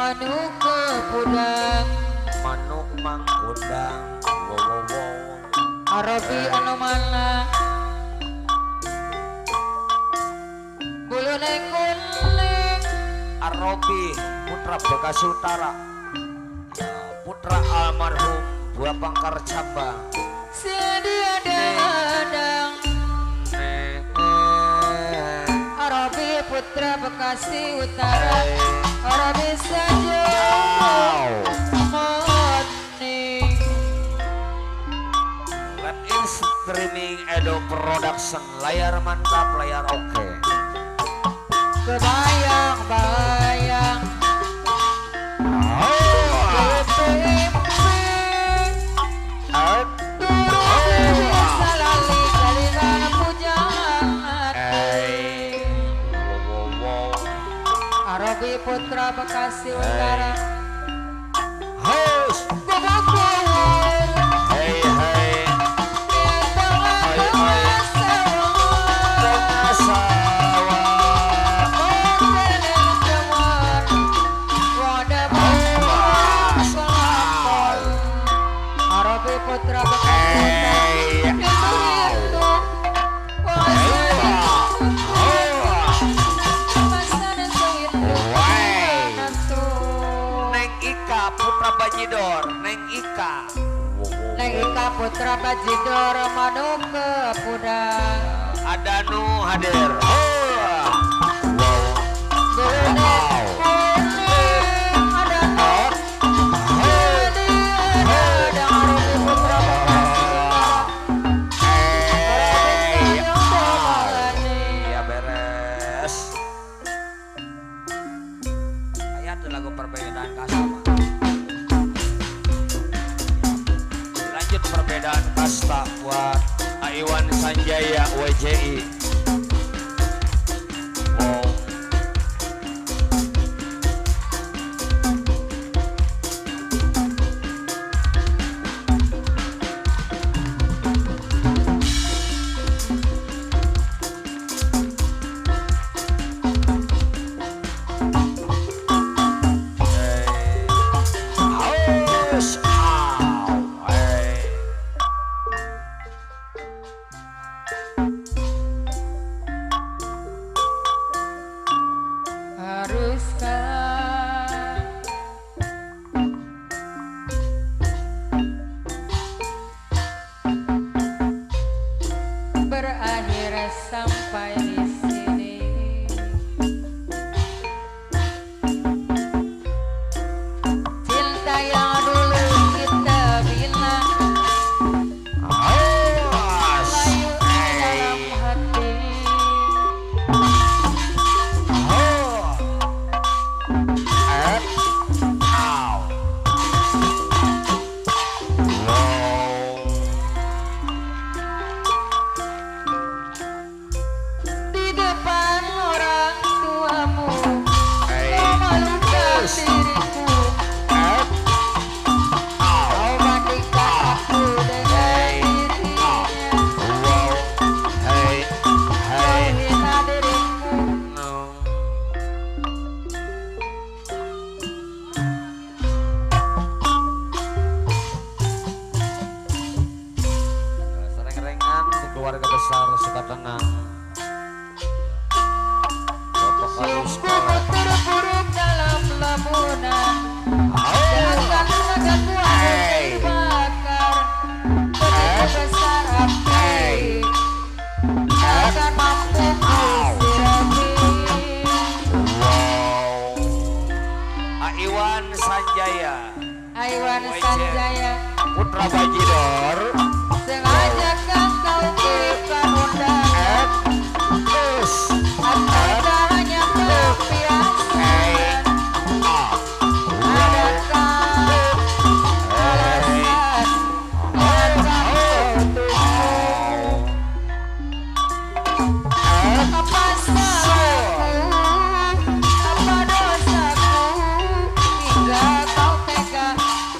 manuk ke pudang manuk mangkundang wow Arabi anu mana bulu neng kuning Arabi putra Bekasi Utara ya, putra almarhum Buah Pangkar Cabang sedia dadang Arabi putra Bekasi Utara Arabi saja morning Live in streaming Edo Production layar mantap layar oke kebayang-bayang Arabi putra Bekasi Utara Haus hey hey Arabi putra Bekasi Putra Bajidor Neng Ika Neng Ika putra Bajidor manuk ke pudang ada nu hadir ya beres ayat lagu perbedaan kasama lanjut perbedaan kasta buat Iwan Sanjaya WJI wow. berakhir sampai di sini cinta yang dulu kita bilang layu dalam hati di depan orang tuamu memalukan diriku kau bandingkan aku dengan dirinya kau hina diriku sering-ringan di keluarga besar Sukatenang Bapak Kadus sungguh terpuruk dalam lamunan jangan raga kuat dibakar begitu besar api akan mampu kusirami Iwan Sanjaya Iwan Sanjaya Putra Bajidor sengaja kan kau kirimkan undangan atau hanya kebiasaan adakah alasan apa salahku apa dosaku hingga kau tega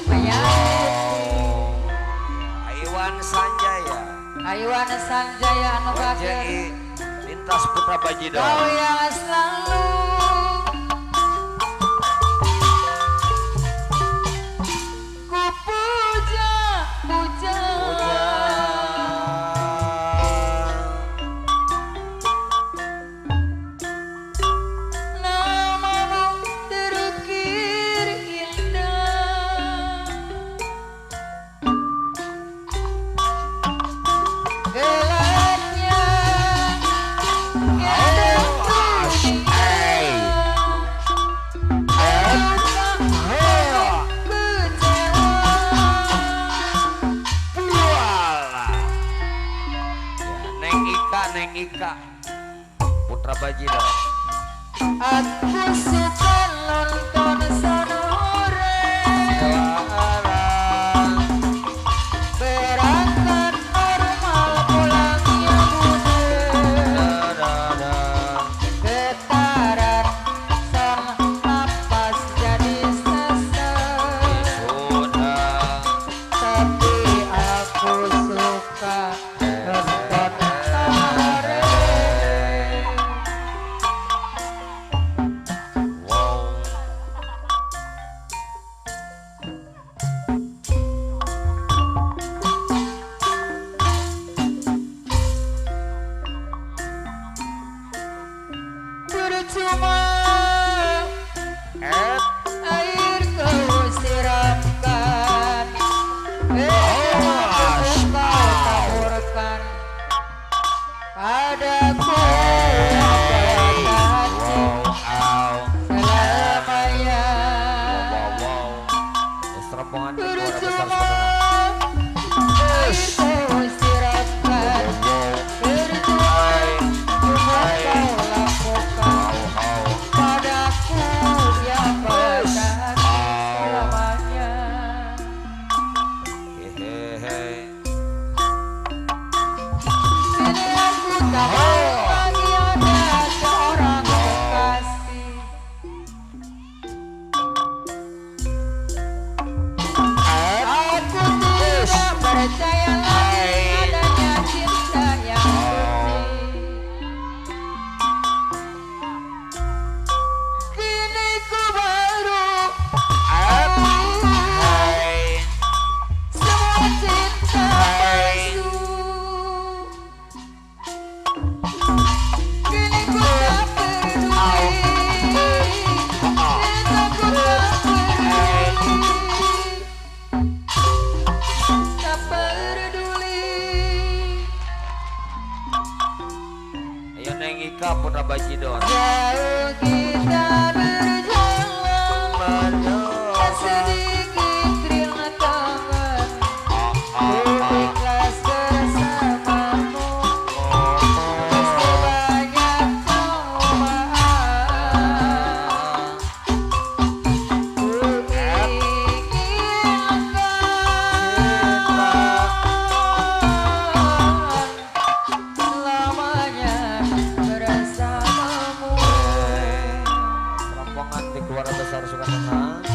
menyakiti Iwan Sanjaya Iwan Sanjaya anu bakir WJI Lintas Putra Bajidor kau yang selalu Bajidor. Aku suka nonton sonore berangkat normal pulangnya muda getaran sang napas jadi sesak tapi aku suka nonton sonore. Percuma air kau siramkan, kau taburkan padaku selamanya. Percuma air kau siramkan, percuma kau lakukan padaku yang benar selamanya. Kini aku tak mau lagi ada seorang kekasih. Aku tidak percaya lagi adanya cinta yang suci. Kini ku baru semua cinta palsu. Kini ku tak peduli, kini ku tak peduli, tak peduli. Ayo Neng Ika Putra Bajidor. Jauh kita berjalan, sedikit rintangan, ku ikhlas bersamamu, sebanyak cobaan. Ku inginkan selamanya bersamamu. Rampongan di keluarga besar Sukatenang.